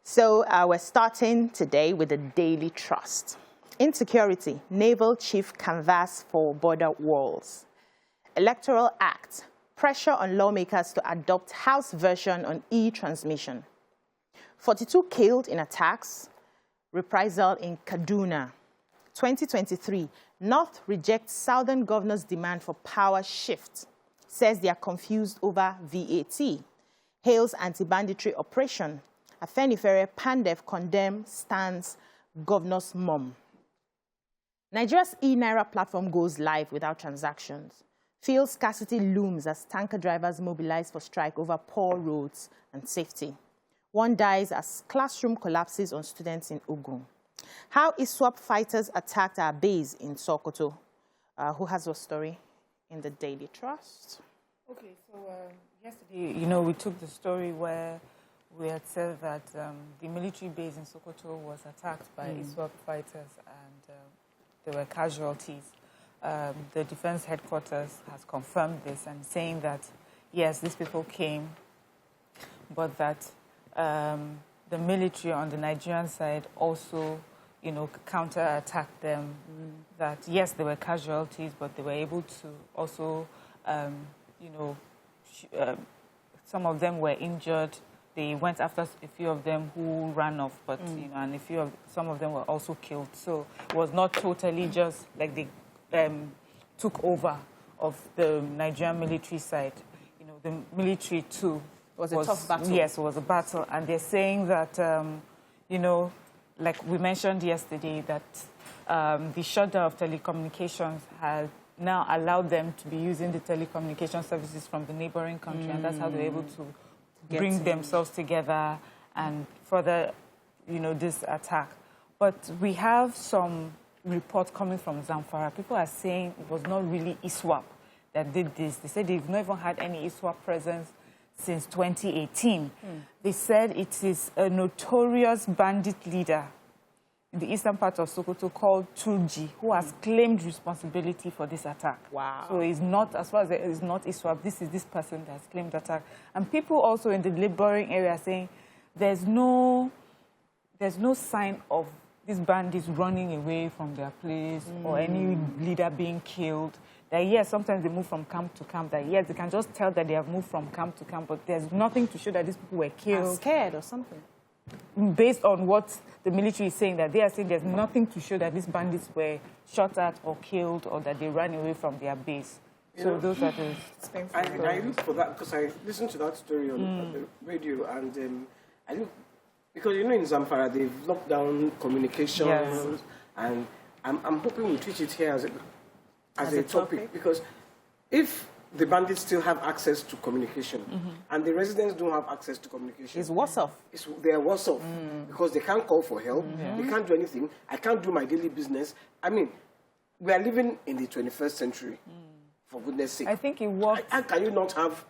So we're starting today with the Daily Trust. Insecurity, Naval Chief canvass for border walls. Electoral Act, pressure on lawmakers to adopt House version on e-transmission. 42 killed in attacks, reprisal in Kaduna. 2023, North rejects Southern governor's demand for power shift, says they are confused over VAT. Hails anti-banditry operation. Afenifere Pandef condemn stands governor's mom. Nigeria's e-Naira platform goes live without transactions. Fuel scarcity looms as tanker drivers mobilize for strike over poor roads and safety. One dies as classroom collapses on students in Ogun. How ISWAP fighters attacked our base in Sokoto. Who has your story in the Daily Trust? Okay, so yesterday, we took the story where we had said that the military base in Sokoto was attacked by ISWAP fighters and there were casualties. The defense headquarters has confirmed this and saying that, yes, these people came, but that the military on the Nigerian side also, counter-attacked them. That, yes, there were casualties, but they were able to also, some of them were injured. They went after a few of them who ran off, but and some of them were also killed. So it was not totally just like they took over of the Nigerian military side. The military too was a tough battle. Yes, it was a battle, and they're saying that like we mentioned yesterday, that the shutdown of telecommunications has now allowed them to be using the telecommunication services from the neighboring country, and that's how they're able to bring themselves together and further, this attack. But we have some reports coming from Zamfara. People are saying it was not really ISWAP that did this. They said they've not even had any ISWAP presence since 2018. They said it is a notorious bandit leader in the eastern part of Sokoto called Turji, who has claimed responsibility for this attack. Wow. So it's not, as far as it's not ISWAP, this is this person that has claimed attack. And people also in the laboring area are saying there's no sign of these bandits running away from their place or any leader being killed. That yes, sometimes they move from camp to camp. That yes, they can just tell that they have moved from camp to camp, but there's nothing to show that these people were killed. Are scared or something. Based on what the military is saying, that they are saying there's nothing to show that these bandits were shot at or killed or that they ran away from their base. So those are the... I looked for that because I listened to that story on the radio, and I looked, because in Zamfara they've locked down communications, and I'm hoping we treat it here as a topic, because if the bandits still have access to communication, and the residents don't have access to communication, it's worse off. They're worse off because they can't call for help, they can't do anything. I can't do my daily business. I mean, we are living in the 21st century, for goodness sake. I think it works. How can you not have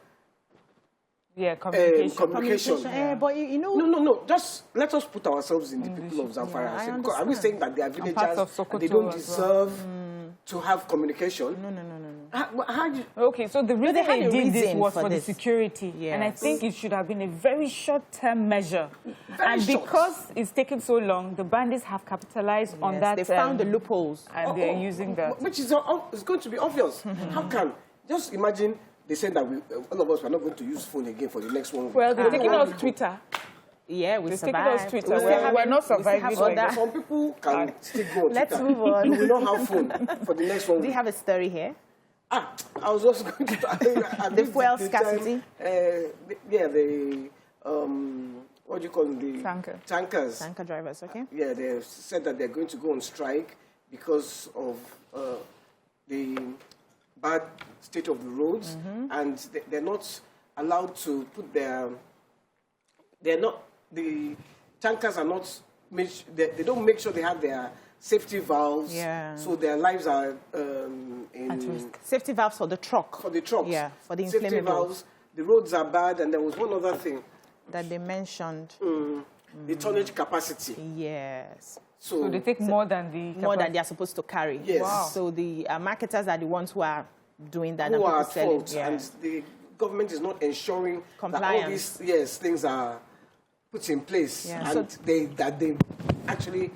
communication? But No. Just let us put ourselves in the people of Zamfara. Are we saying that they are villagers and they don't deserve to have communication? No. Okay, so the reason they did this was for the security. Yes. And I think it should have been a very short-term measure. Because it's taken so long, the bandits have capitalized on that. They found the loopholes. And they're using that. Which is it's going to be obvious. How can? Just imagine they said that all of us are not going to use phone again for the next one. Well, they're taking us Twitter. Yeah, we survived. Taking us Twitter. We're not surviving. Some people can still go on Let's Twitter. move on. We will not have phone for the next one. Do you have a story here? I was just going to... the fuel scarcity? What do you call them? The tankers. Tanker drivers, okay. Yeah, they said that they're going to go on strike because of the bad state of the roads, and they're not allowed to put their... The tankers are not... They don't make sure they have their safety valves, so their lives are at risk. Safety valves for the truck. For the trucks. Yeah, for the inflamables. Safety valves, the roads are bad, and there was one other thing. That they mentioned. The tonnage capacity. Yes. So they take more than they are supposed to carry. Yes. Wow. So the marketers are the ones who are doing that. Who are at fault, and the government is not ensuring compliance. That all these things are put in place, and they actually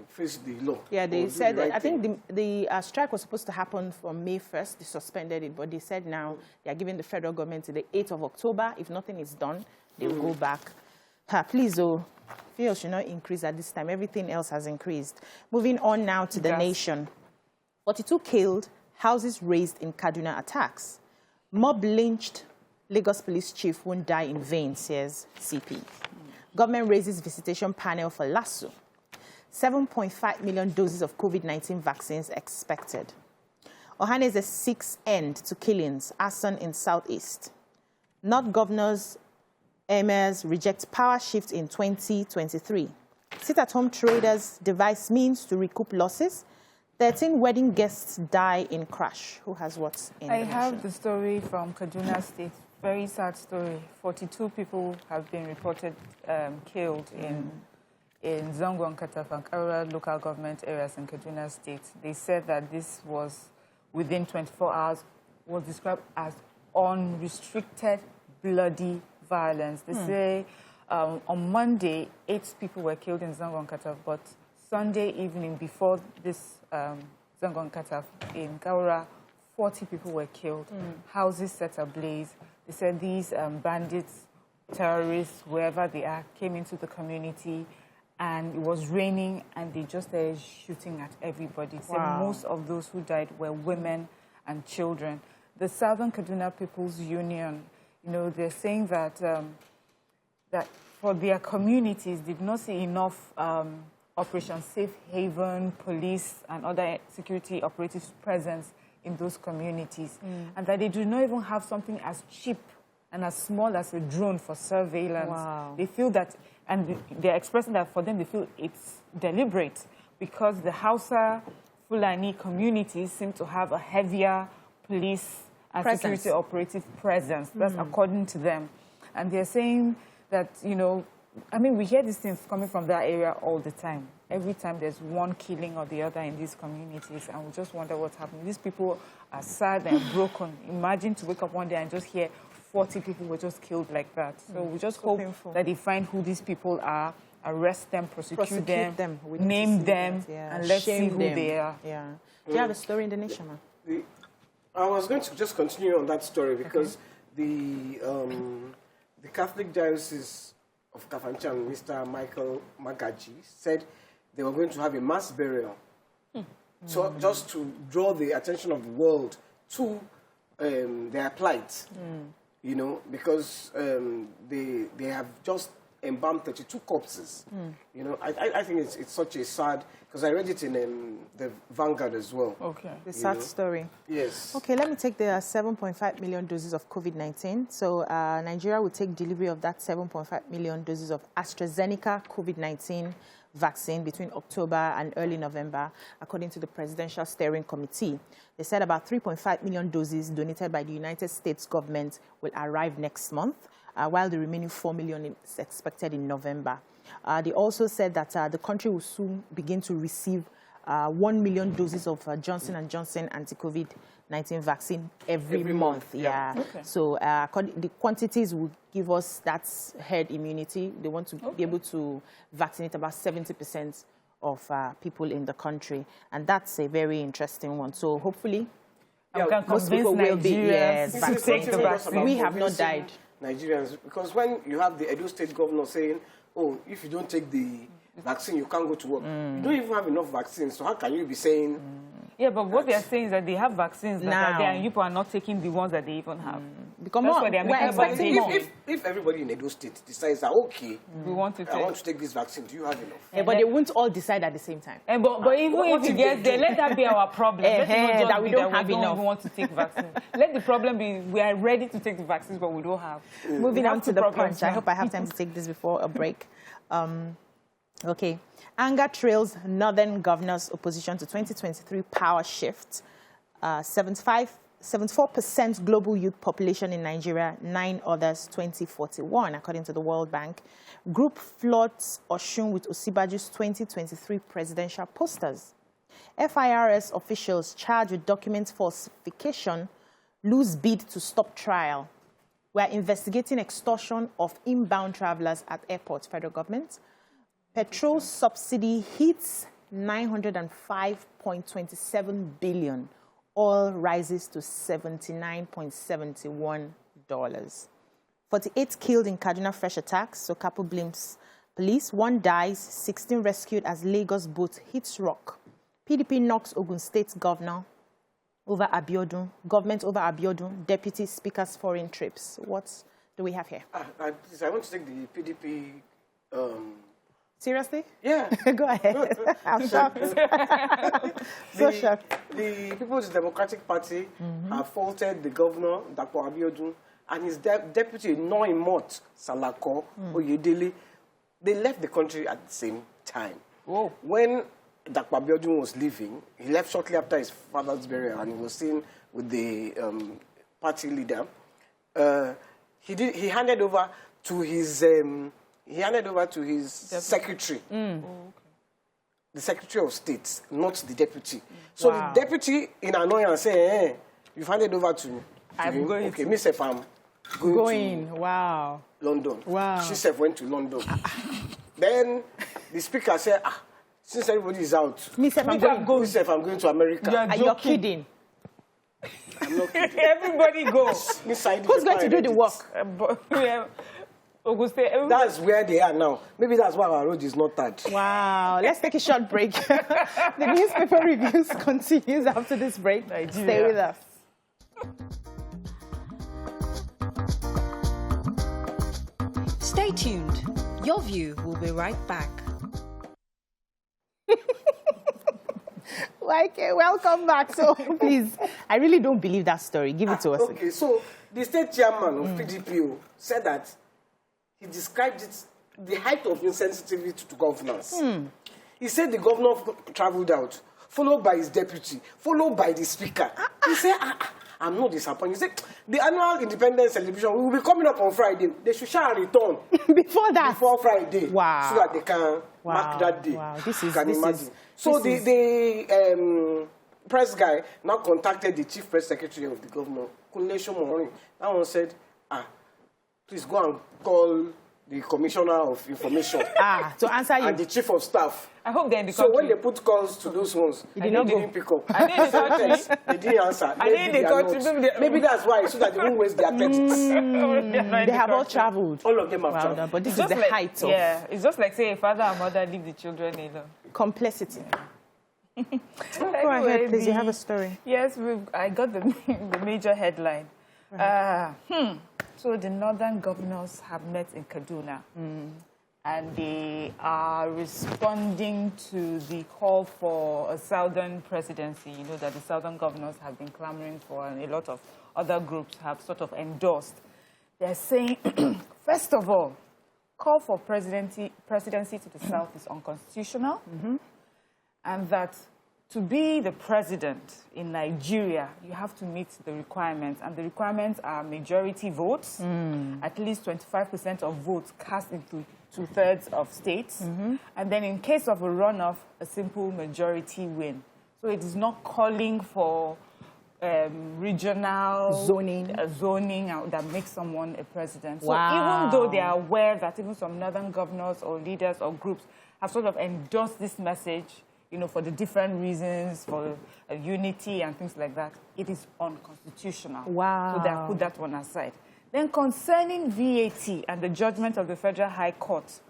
face the law. Yeah, they said that. I think the strike was supposed to happen from May 1st. They suspended it, but they said now they are giving the federal government to the 8th of October. If nothing is done, they will go back. Please, fuel should not increase at this time. Everything else has increased. Moving on now to the nation. 42 killed, houses razed in Kaduna attacks. Mob lynched, Lagos police chief won't die in vain, says CP. Government raises visitation panel for LASU. 7.5 million doses of COVID-19 vaccines expected. Ohanese's sixth end to killings, arson in Southeast. North governors, emirs reject power shift in 2023. Sit-at-home traders devise means to recoup losses. 13 wedding guests die in crash. Who has what in I have the story from Kaduna State. Very sad story. 42 people have been reported killed in Zango and Kataf and Karura local government areas in Kaduna State. They said that this was within 24 hours, was described as unrestricted bloody violence. They say on Monday, 8 people were killed in Zango and Kataf, but Sunday evening before this Zango and Kataf in Karura, 40 people were killed. Houses set ablaze. They said these bandits, terrorists, wherever they are, came into the community, and it was raining, and they just started shooting at everybody. Wow. So most of those who died were women and children. The Southern Kaduna People's Union, they're saying that that for their communities, they did not see enough Operation Safe Haven, police, and other security operatives presence in those communities, and that they do not even have something as cheap and as small as a drone for surveillance. Wow. They feel that, and they're expressing that for them, they feel it's deliberate because the Hausa, Fulani communities seem to have a heavier police and security operative presence. That's according to them. And they're saying that, we hear these things coming from that area all the time. Every time there's one killing or the other in these communities, and we just wonder what's happening. These people are sad and broken. Imagine to wake up one day and just hear 40 people were just killed like that. So we just hope that they find who these people are, arrest them, prosecute them, name them, and let's see who they are. Yeah. Do you have a story in the nation, man? I was going to just continue on that story because the Catholic Diocese of Kafanchan, Mr. Michael Magaji, said they were going to have a mass burial. So just to draw the attention of the world to their plight, because they have just embalmed 32 corpses. I think it's such a sad, because I read it in the Vanguard as well. Okay. The sad story. Yes. Okay, let me take the 7.5 million doses of COVID-19. So Nigeria will take delivery of that 7.5 million doses of AstraZeneca COVID-19 vaccine between October and early November, according to the Presidential Steering Committee. They said about 3.5 million doses donated by the United States government will arrive next month, while the remaining 4 million is expected in November. They also said that the country will soon begin to receive 1 million doses of Johnson & Johnson anti-COVID-19 vaccine every month. Yeah. Okay. So the quantities will give us that herd immunity. They want to be able to vaccinate about 70% of people in the country. And that's a very interesting one. So hopefully, most people will be vaccinated. We have not died. Nigerians, because when you have the Edo State governor saying, oh, if you don't take the vaccine, you can't go to work. You don't even have enough vaccines, so how can you be saying... Yeah, but what they are saying is that they have vaccines that are there, and people are not taking the ones that they even have. Because that's why they are making more. If everybody in Edo State decides that, okay, I want to take this vaccine, do you have enough? Yeah, but they won't all decide at the same time. But even if you get there, let that be our problem. That we don't have enough. We don't even want to take vaccines. Let the problem be we are ready to take the vaccines, but we don't have. Moving on to the punch. I hope I have time to take this before a break. Okay. Anger trails Northern governors' opposition to 2023 power shift. 74% global youth population in Nigeria, 9 others 2041, according to the World Bank. Group floods Osun with Osibaju's 2023 presidential posters. FIRS officials charged with document falsification lose bid to stop trial. We are investigating extortion of inbound travelers at airports, federal government. Petrol subsidy hits 905.27 billion. Oil rises to $79.71. 48 killed in Kaduna fresh attacks, so Kapu blames police. 1 dies, 16 rescued as Lagos boat hits rock. PDP knocks Ogun State government over Abiodun, deputy speaker's foreign trips. What do we have here? I want to take the PDP... Seriously? Yeah. Go ahead. I'm shocked. So shocked. The People's Democratic Party have faulted the governor, Dr. Abiodun, and his deputy, Noimot Salako Oyedele. They left the country at the same time. Whoa. When Dr. Abiodun was leaving, he left shortly after his father's burial, and he was seen with the party leader. He handed over to his secretary, the Secretary of State, not the deputy. So the deputy, in annoyance, said, "Hey, you've handed over to him." Okay, Miss F, I'm going to London. Wow. She said went to London. Then the speaker said, since everybody is out, Miss F, I'm going to America. You're kidding. I'm not kidding. Everybody goes. Who's going to do the work? That's where they are now. Maybe that's why our road is not tied. Wow. Let's take a short break. The newspaper reviews continues after this break. Nigeria. Stay with us. Stay tuned. Your View will be right back. Welcome back. So please, I really don't believe that story. Give it to us. Okay, so the state chairman of PDP said that he described it the height of insensitivity to governance. He said the governor traveled out, followed by his deputy, followed by the speaker. He said, I'm not disappointed. He said, the annual independence celebration will be coming up on Friday. They should shall return. Before that? Before Friday. Wow. So that they can mark that day. Wow. The press guy now contacted the chief press secretary of the governor, Kunle Shomori. That one said, please go and call the commissioner of information. To answer you. And the chief of staff. I hope they're in the country. So when they put calls to those ones, they didn't pick up. Are they in the country? They didn't answer. Maybe that's why, so that they won't waste their credits. They have all traveled. All of them have traveled. But this is the height of... Yeah, it's just like saying father and mother leave the children alone. Complicity. Go Anyway, ahead, please. You have a story. Yes, I got the major headline. So the northern governors have met in Kaduna, and they are responding to the call for a southern presidency. You know that the southern governors have been clamoring for, and a lot of other groups have sort of endorsed. They're saying, first of all, call for presidency to the south is unconstitutional, and that to be the president in Nigeria, you have to meet the requirements. And the requirements are majority votes, at least 25% of votes cast into 2/3 of states. And then in case of a runoff, a simple majority win. So it is not calling for regional zoning that makes someone a president. So even though they are aware that even some northern governors or leaders or groups have sort of endorsed this message, you know, for the different reasons, for unity and things like that, it is unconstitutional. Wow. So they have put that one aside. Then concerning VAT and the judgment of the Federal High Court,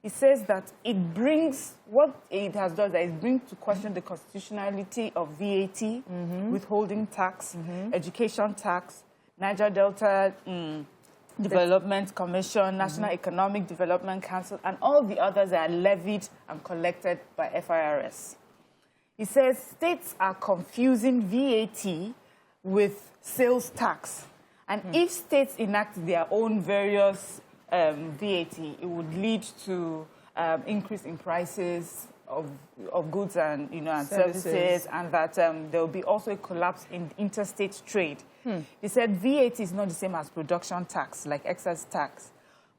it says that it brings, what it has done, that it brings to question the constitutionality of VAT, withholding tax, education tax, Niger Delta Development Commission, National Economic Development Council, and all the others that are levied and collected by FIRS. He says states are confusing VAT with sales tax. And if states enact their own various VAT, it would lead to increase in prices of goods and, and services, and that there will be also a collapse in interstate trade. He said VAT is not the same as production tax, like excess tax,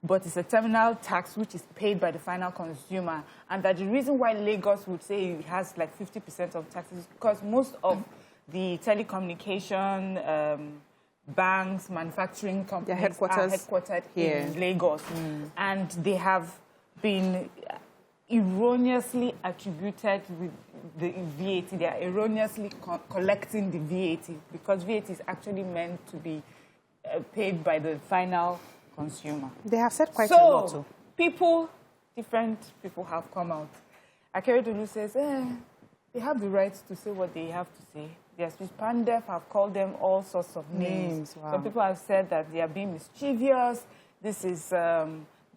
but it's a terminal tax which is paid by the final consumer. And that the reason why Lagos would say it has like 50% of taxes is because most of the telecommunication banks, manufacturing companies Their headquarters are headquartered here in Lagos. And they have been erroneously attributed with the VAT. They are erroneously collecting the VAT because VAT is actually meant to be paid by the final consumer. They have said quite a lot. So, different people have come out. Akeredolu says, they have the right to say what they have to say. Yes, Pandef have called them all sorts of names. Wow. Some people have said that they are being mischievous. This is the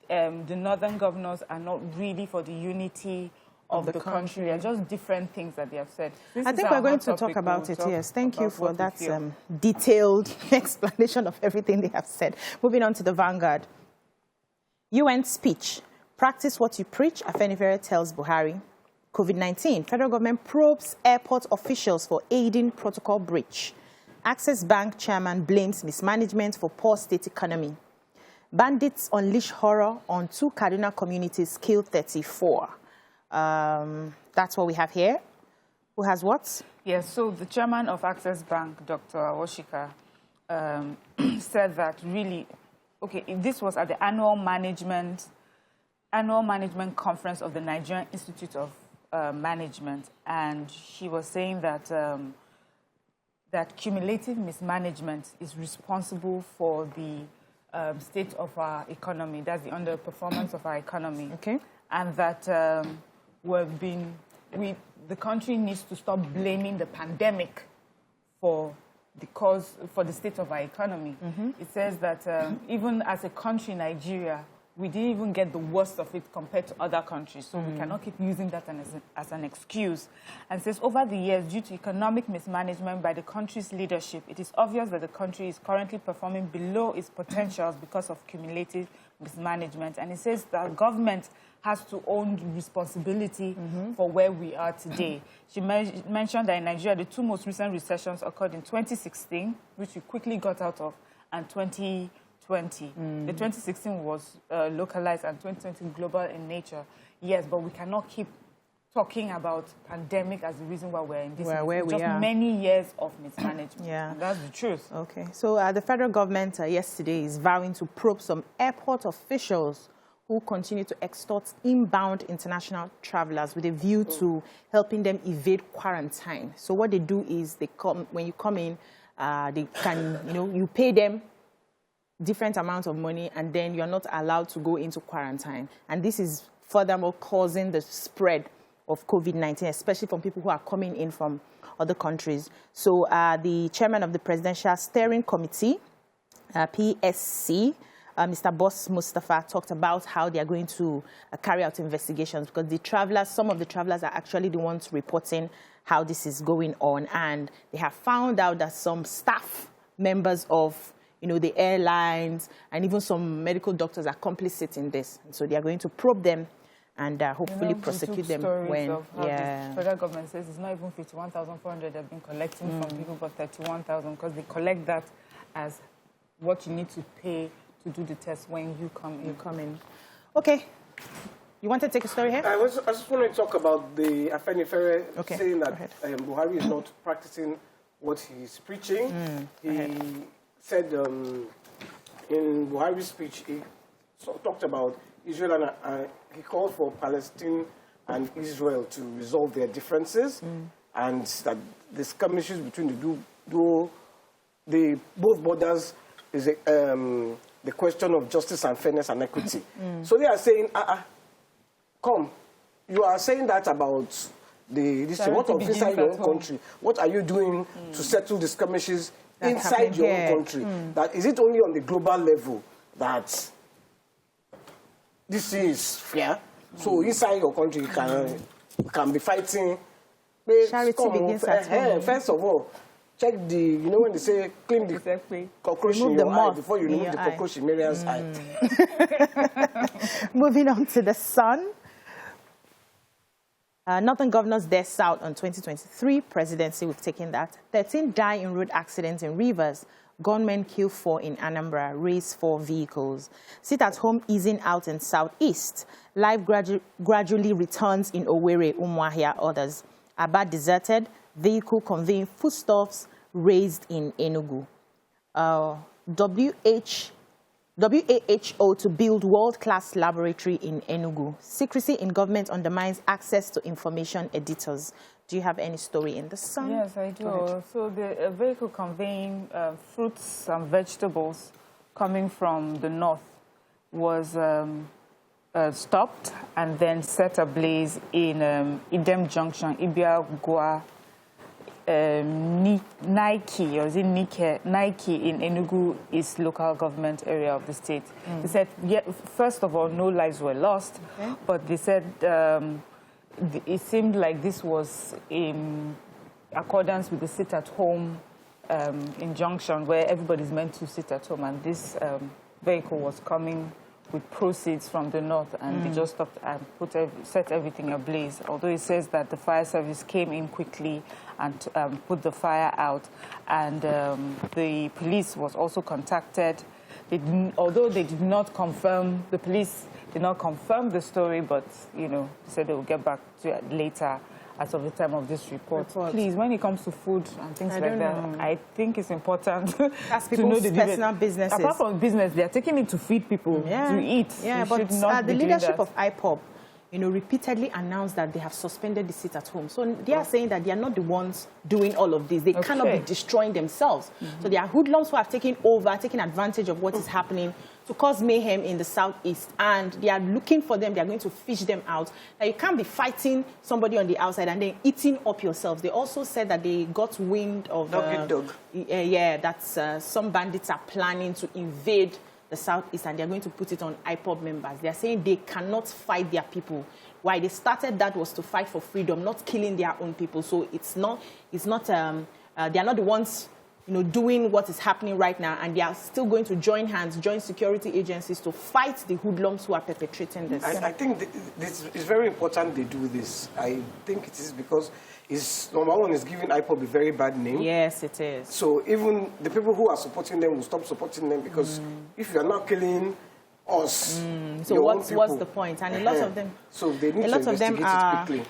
northern governors are not really for the unity of the country. They are just different things that they have said. I think we're going to talk about it, yes. Thank you for that detailed explanation of everything they have said. Moving on to the Vanguard. UN speech. Practice what you preach, Afenifere tells Buhari. COVID-19. Federal government probes airport officials for aiding protocol breach. Access Bank chairman blames mismanagement for poor state economy. Bandits unleash horror on 2 Kaduna communities, kill 34. That's what we have here. Who has what? Yes, so the chairman of Access Bank, Dr. Awoshika, said that really, this was at the annual management conference of the Nigerian Institute of Management, and she was saying that that cumulative mismanagement is responsible for the state of our economy. That's the underperformance of our economy. Okay. And that the country needs to stop blaming the pandemic for the state of our economy. It says that even as a country, Nigeria, we didn't even get the worst of it compared to other countries. So we cannot keep using that as an excuse. And says, over the years, due to economic mismanagement by the country's leadership, it is obvious that the country is currently performing below its potentials because of cumulative mismanagement. And it says that government has to own responsibility for where we are today. She mentioned that in Nigeria, the 2 most recent recessions occurred in 2016, which we quickly got out of, and 2020. The 2016 was localized and 2020 global in nature. Yes, but we cannot keep talking about pandemic as the reason why we're in this. Just many years of mismanagement. Yeah. And that's the truth. Okay. So the federal government yesterday is vowing to probe some airport officials who continue to extort inbound international travelers with a view to helping them evade quarantine. So what they do is when you come in, they can, you pay them different amounts of money, and then you're not allowed to go into quarantine. And this is furthermore causing the spread of COVID-19, especially from people who are coming in from other countries. So the chairman of the Presidential Steering Committee, PSC, Mr. Boss Mustafa, talked about how they are going to carry out investigations because some of the travelers are actually the ones reporting how this is going on. And they have found out that some staff members of the airlines and even some medical doctors are complicit in this. And so they are going to probe them and hopefully prosecute them when... Of how the federal government says it's not even 51,400 they've been collecting from people, but 31,000, because they collect that as what you need to pay to do the test when you come in. Okay. You want to take a story here? I just want to talk about the Afenifere saying that Buhari is not practicing what he's preaching. He said in Buhari's speech, he talked about Israel and he called for Palestine and Israel to resolve their differences, and that the skirmishes between both borders is the question of justice and fairness and equity. So they are saying, come, you are saying that about what of inside your own country? What are you doing to settle the skirmishes inside your own country? That is it only on the global level that this is fair? So inside your country, you can be fighting. Charity begins at home. First of all, check when they say clean the cockroach in your eye before you remove the cockroach in Miriam's eye. Moving on to the Sun. Northern governors dare South on 2023 presidency. We've taken that. 13 die in road accidents in Rivers. Gunmen kill 4 in Anambra. Raise 4 vehicles. Sit at home easing out in Southeast. Life gradually returns in Owerri, Umuahia, others. Aba deserted. Vehicle conveying foodstuffs raised in Enugu. WAHO to build world-class laboratory in Enugu. Secrecy in government undermines access to information editors. Do you have any story in the sun? Yes, I do. So the vehicle conveying fruits and vegetables coming from the north was stopped and then set ablaze in Idem Junction, Ibiagwa, Nike, or is it Nike in Enugu is local government area of the state. They said, first of all, no lives were lost, but they said it seemed like this was in accordance with the sit-at-home injunction where everybody's meant to sit at home, and this vehicle was coming with proceeds from the north, and they just stopped and set everything ablaze. Although it says that the fire service came in quickly and put the fire out, and the police was also contacted. Although they did not confirm, the police did not confirm the story, but they said they will get back to it later. As of the time of this report. Please, when it comes to food and things like that, I think it's important That's to know the personal businesses. Apart from business, they are taking it to feed people, to eat. Yeah, but the leadership of IPOB, repeatedly announced that they have suspended the sit-at-home. So they are saying that they are not the ones doing all of this. They cannot be destroying themselves. So there are hoodlums who have taken advantage of what is happening to cause mayhem in the southeast, and they are looking for them. They are going to fish them out. Now, you can't be fighting somebody on the outside and then eating up yourselves. They also said that they got wind of some bandits are planning to invade the southeast, and they're going to put it on IPOB members. They're saying they cannot fight their people. Why they started that was to fight for freedom, not killing their own people. So they are not the ones doing what is happening right now, and they are still going to join hands, join security agencies to fight the hoodlums who are perpetrating this. I think this is very important they do this. I think it is because number one, is giving IPOB a very bad name. Yes, it is. So even the people who are supporting them will stop supporting them, because if you are not killing us, so what's the point? And a lot of them, so they need to investigate it quickly.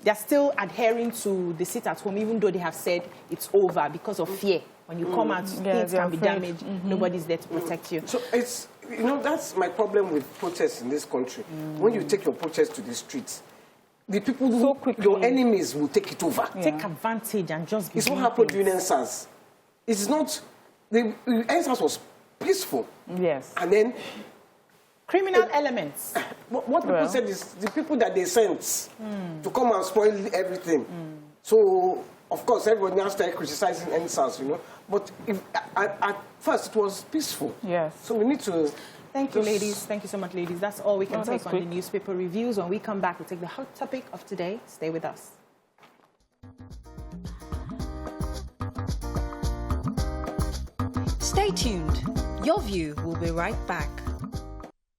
They are still adhering to the sit-at-home, even though they have said it's over because of fear. When you come out, things can be damaged. Nobody's there to protect you. So it's, that's my problem with protests in this country. When you take your protest to the streets, the people your enemies will take it over. Take advantage and just. It's what happened during NSAS. It's not. The NSAS was peaceful. Yes. And then criminal elements. What people said is the people that they sent to come and spoil everything. So, of course, everybody now started criticizing NSAS, But at first, it was peaceful. Yes. So we need to. Thank you, ladies. Thank you so much, ladies. That's all we can take on the newspaper reviews. When we come back, we'll take the hot topic of today. Stay with us. Stay tuned. Your View will be right back.